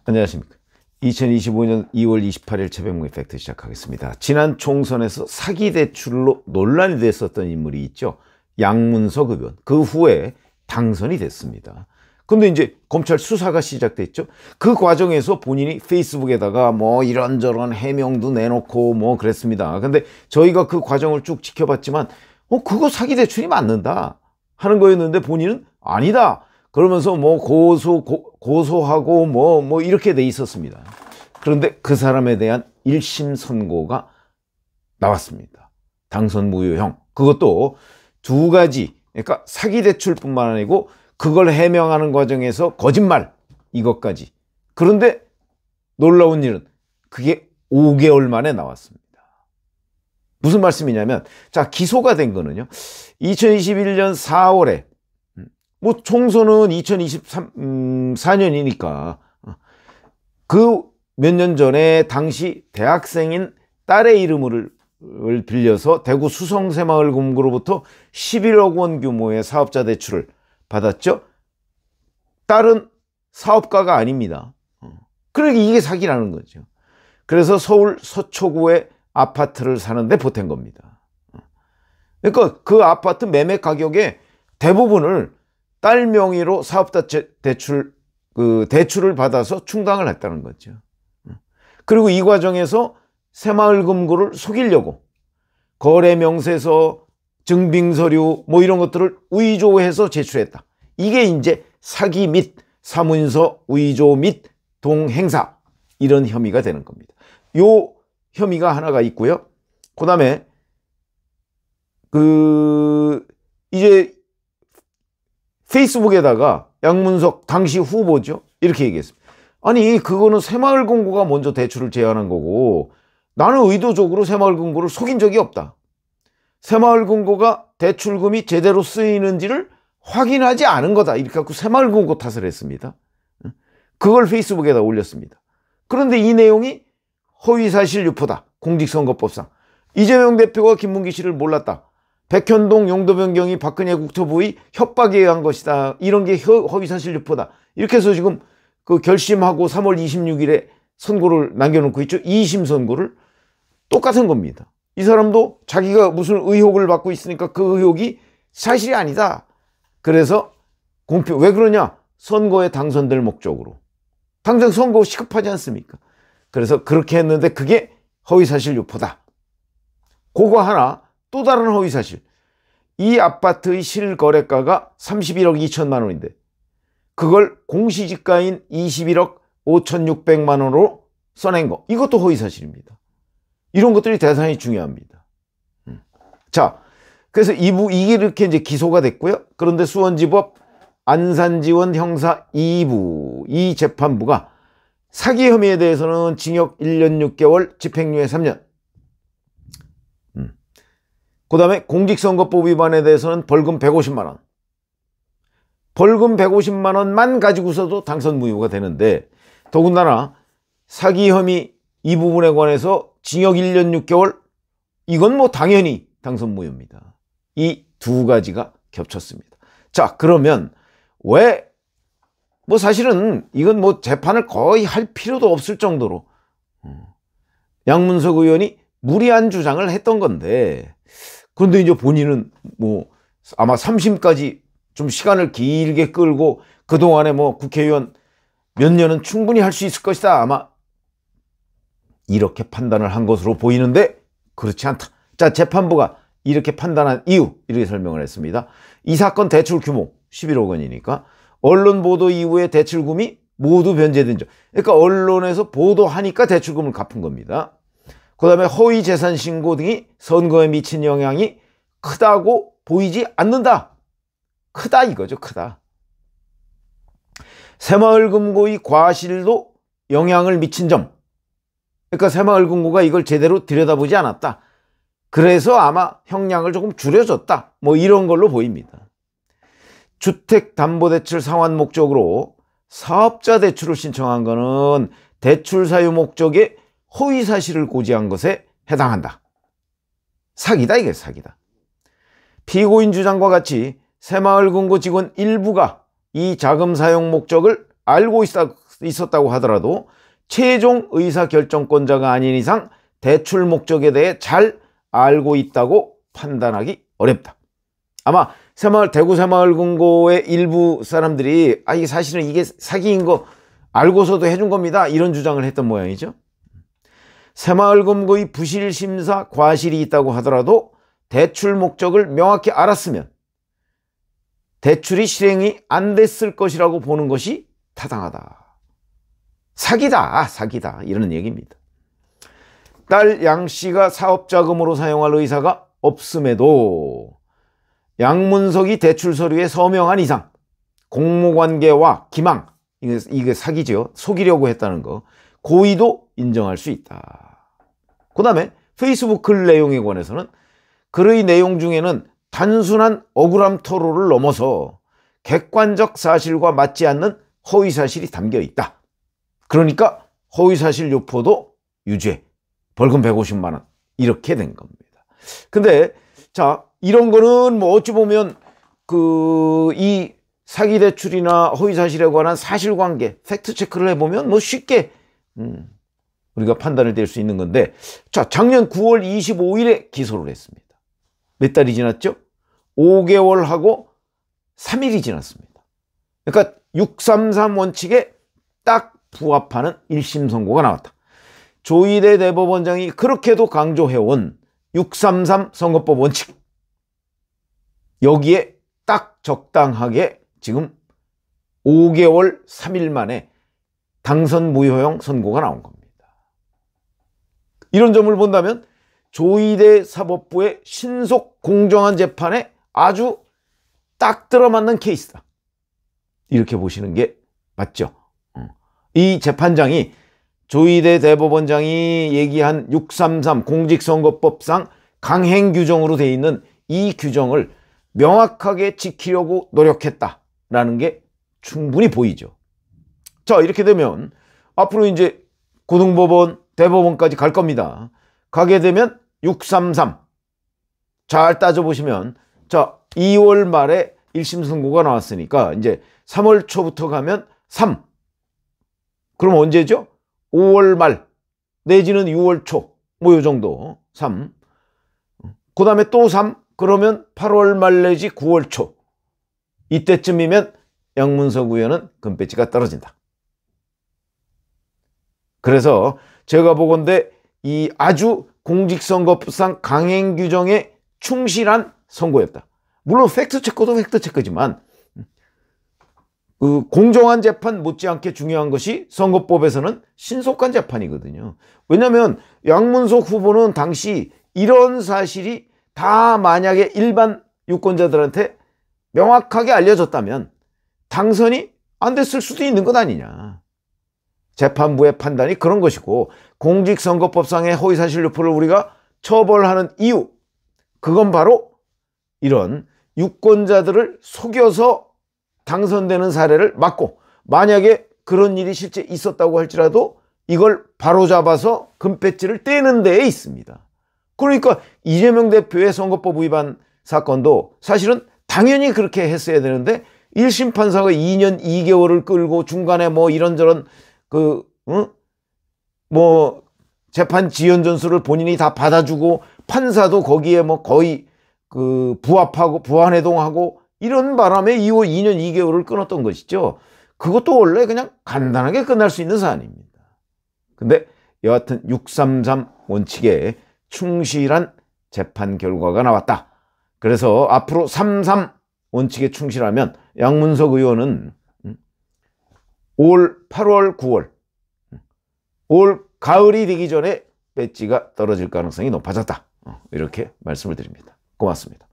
안녕하십니까. 2025년 2월 28일 최병무의 팩트 시작하겠습니다. 지난 총선에서 사기 대출로 논란이 됐었던 인물이 있죠. 양문석 의원. 그 후에 당선이 됐습니다. 근데 이제 검찰 수사가 시작됐죠. 그 과정에서 본인이 페이스북에다가 뭐 이런저런 해명도 내놓고 뭐 그랬습니다. 근데 저희가 그 과정을 쭉 지켜봤지만 그거 사기 대출이 맞는다 하는 거였는데 본인은 아니다 그러면서 뭐 고소하고 뭐 이렇게 돼 있었습니다. 그런데 그 사람에 대한 1심 선고가 나왔습니다. 당선 무효형. 그것도 두 가지. 그러니까 사기 대출뿐만 아니고 그걸 해명하는 과정에서 거짓말 이것까지. 그런데 놀라운 일은 그게 5개월 만에 나왔습니다. 무슨 말씀이냐면 자, 기소가 된 거는요. 2021년 4월에 뭐 총선은 2024년이니까 그 몇 년 전에 당시 대학생인 딸의 이름을 빌려서 대구 수성새마을금고로부터 11억 원 규모의 사업자 대출을 받았죠. 딸은 사업가가 아닙니다. 그러니까 이게 사기라는 거죠. 그래서 서울 서초구에 아파트를 사는데 보탠 겁니다. 그러니까 그 아파트 매매 가격의 대부분을 딸 명의로 사업자 대출을 받아서 충당을 했다는 거죠. 그리고 이 과정에서 새마을금고를 속이려고 거래 명세서, 증빙서류 뭐 이런 것들을 위조해서 제출했다. 이게 이제 사기 및 사문서 위조 및 동행사 이런 혐의가 되는 겁니다. 요 혐의가 하나가 있고요. 그다음에 이제 페이스북에다가 양문석 당시 후보죠. 이렇게 얘기했습니다. 아니 그거는 새마을금고가 먼저 대출을 제안한 거고 나는 의도적으로 새마을금고를 속인 적이 없다. 새마을금고가 대출금이 제대로 쓰이는지를 확인하지 않은 거다. 이렇게 갖고 새마을금고 탓을 했습니다. 그걸 페이스북에다 올렸습니다. 그런데 이 내용이 허위사실 유포다. 공직선거법상. 이재명 대표가 김문기 씨를 몰랐다. 백현동 용도 변경이 박근혜 국토부의 협박에 의한 것이다. 이런 게 허위사실 유포다. 이렇게 해서 지금 그 결심하고 3월 26일에 선고를 남겨놓고 있죠. 2심 선고를. 똑같은 겁니다. 이 사람도 자기가 무슨 의혹을 받고 있으니까 그 의혹이 사실이 아니다. 그래서 왜 그러냐? 선거에 당선될 목적으로. 당장 선거 시급하지 않습니까? 그래서 그렇게 했는데 그게 허위사실 유포다. 그거 하나. 또 다른 허위사실. 이 아파트의 실거래가가 31억 2천만 원인데 그걸 공시지가인 21억 5,600만 원으로 써낸 거. 이것도 허위사실입니다. 이런 것들이 대단히 중요합니다. 자, 그래서 이게 이렇게 이제 기소가 됐고요. 그런데 수원지법 안산지원 형사 2부 이 재판부가 사기 혐의에 대해서는 징역 1년 6개월, 집행유예 3년. 그 다음에 공직선거법 위반에 대해서는 벌금 150만 원. 벌금 150만 원만 가지고서도 당선 무효가 되는데 더군다나 사기 혐의 이 부분에 관해서 징역 1년 6개월 이건 뭐 당연히 당선 무효입니다. 이 두 가지가 겹쳤습니다. 자, 그러면 왜 뭐 사실은 이건 뭐 재판을 거의 할 필요도 없을 정도로 양문석 의원이 무리한 주장을 했던 건데 그런데 이제 본인은 뭐 아마 3심까지 좀 시간을 길게 끌고 그동안에 뭐 국회의원 몇 년은 충분히 할 수 있을 것이다. 아마 이렇게 판단을 한 것으로 보이는데 그렇지 않다. 자, 재판부가 이렇게 판단한 이유 이렇게 설명을 했습니다. 이 사건 대출 규모 11억 원이니까 언론 보도 이후에 대출금이 모두 변제된 점. 그러니까 언론에서 보도하니까 대출금을 갚은 겁니다. 그 다음에 허위 재산 신고 등이 선거에 미친 영향이 크다고 보이지 않는다. 크다 이거죠. 크다. 새마을금고의 과실도 영향을 미친 점. 그러니까 새마을금고가 이걸 제대로 들여다보지 않았다. 그래서 아마 형량을 조금 줄여줬다. 뭐 이런 걸로 보입니다. 주택담보대출 상환 목적으로 사업자 대출을 신청한 거는 대출 사유 목적에 허위사실을 고지한 것에 해당한다. 사기다 이게 사기다. 피고인 주장과 같이 새마을금고 직원 일부가 이 자금 사용 목적을 알고 있었다고 하더라도 최종 의사결정권자가 아닌 이상 대출 목적에 대해 잘 알고 있다고 판단하기 어렵다. 아마 대구 새마을금고의 일부 사람들이 이게 사실은 이게 사기인 거 알고서도 해준 겁니다, 이런 주장을 했던 모양이죠. 새마을금고의 부실심사 과실이 있다고 하더라도 대출 목적을 명확히 알았으면 대출이 실행이 안 됐을 것이라고 보는 것이 타당하다. 사기다 이런 얘기입니다. 딸 양씨가 사업자금으로 사용할 의사가 없음에도 양문석이 대출 서류에 서명한 이상 공모관계와 기망, 이게 사기죠. 속이려고 했다는 거, 고의도 인정할 수 있다. 그 다음에 페이스북 글 내용에 관해서는 글의 내용 중에는 단순한 억울함 토로를 넘어서 객관적 사실과 맞지 않는 허위사실이 담겨 있다. 그러니까 허위사실 유포도 유죄, 벌금 150만 원 이렇게 된 겁니다. 근데 자, 이런 거는 뭐 어찌 보면 이 사기 대출이나 허위사실에 관한 사실관계 팩트 체크를 해보면 뭐 쉽게 우리가 판단을 낼 수 있는 건데, 자, 작년 9월 25일에 기소를 했습니다. 몇 달이 지났죠? 5개월하고 3일이 지났습니다. 그러니까 633 원칙에 딱 부합하는 1심 선고가 나왔다. 조희대 대법원장이 그렇게도 강조해온 633 선거법 원칙, 여기에 딱 적당하게 지금 5개월 3일 만에 당선 무효형 선고가 나온 겁니다. 이런 점을 본다면 조희대 사법부의 신속 공정한 재판에 아주 딱 들어맞는 케이스다, 이렇게 보시는 게 맞죠. 이 재판장이 조희대 대법원장이 얘기한 633 공직선거법상 강행 규정으로 되어 있는 이 규정을 명확하게 지키려고 노력했다라는 게 충분히 보이죠. 자, 이렇게 되면 앞으로 이제 고등법원, 대법원까지 갈 겁니다. 가게 되면 633 잘 따져보시면, 자, 2월 말에 1심 선고가 나왔으니까 이제 3월 초부터 가면 3, 그럼 언제죠? 5월 말 내지는 6월 초, 뭐 요 정도 3, 그 다음에 또 3, 그러면 8월 말 내지 9월 초, 이때쯤이면 양문석 의원은 금배지가 떨어진다. 그래서 제가 보건대 이 아주 공직선거법상 강행 규정에 충실한 선고였다. 물론 팩트체크도 팩트체크지만 공정한 재판 못지않게 중요한 것이 선거법에서는 신속한 재판이거든요. 왜냐하면 양문석 후보는 당시 이런 사실이 다 만약에 일반 유권자들한테 명확하게 알려졌다면 당선이 안 됐을 수도 있는 것 아니냐. 재판부의 판단이 그런 것이고, 공직선거법상의 허위사실 유포를 우리가 처벌하는 이유, 그건 바로 이런 유권자들을 속여서 당선되는 사례를 막고, 만약에 그런 일이 실제 있었다고 할지라도 이걸 바로잡아서 금배지를 떼는 데에 있습니다. 그러니까 이재명 대표의 선거법 위반 사건도 사실은 당연히 그렇게 했어야 되는데 1심 판사가 2년 2개월을 끌고 중간에 뭐 이런저런 뭐 재판 지연 전수를 본인이 다 받아주고 판사도 거기에 뭐 거의 부합하고 부안해동하고 이런 바람에 2년 2개월을 끊었던 것이죠. 그것도 원래 그냥 간단하게 끝날 수 있는 사안입니다. 근데 여하튼 633 원칙에 충실한 재판 결과가 나왔다. 그래서 앞으로 33 원칙에 충실하면 양문석 의원은 올 8월, 9월, 올 가을이 되기 전에 배지가 떨어질 가능성이 높아졌다. 이렇게 말씀을 드립니다. 고맙습니다.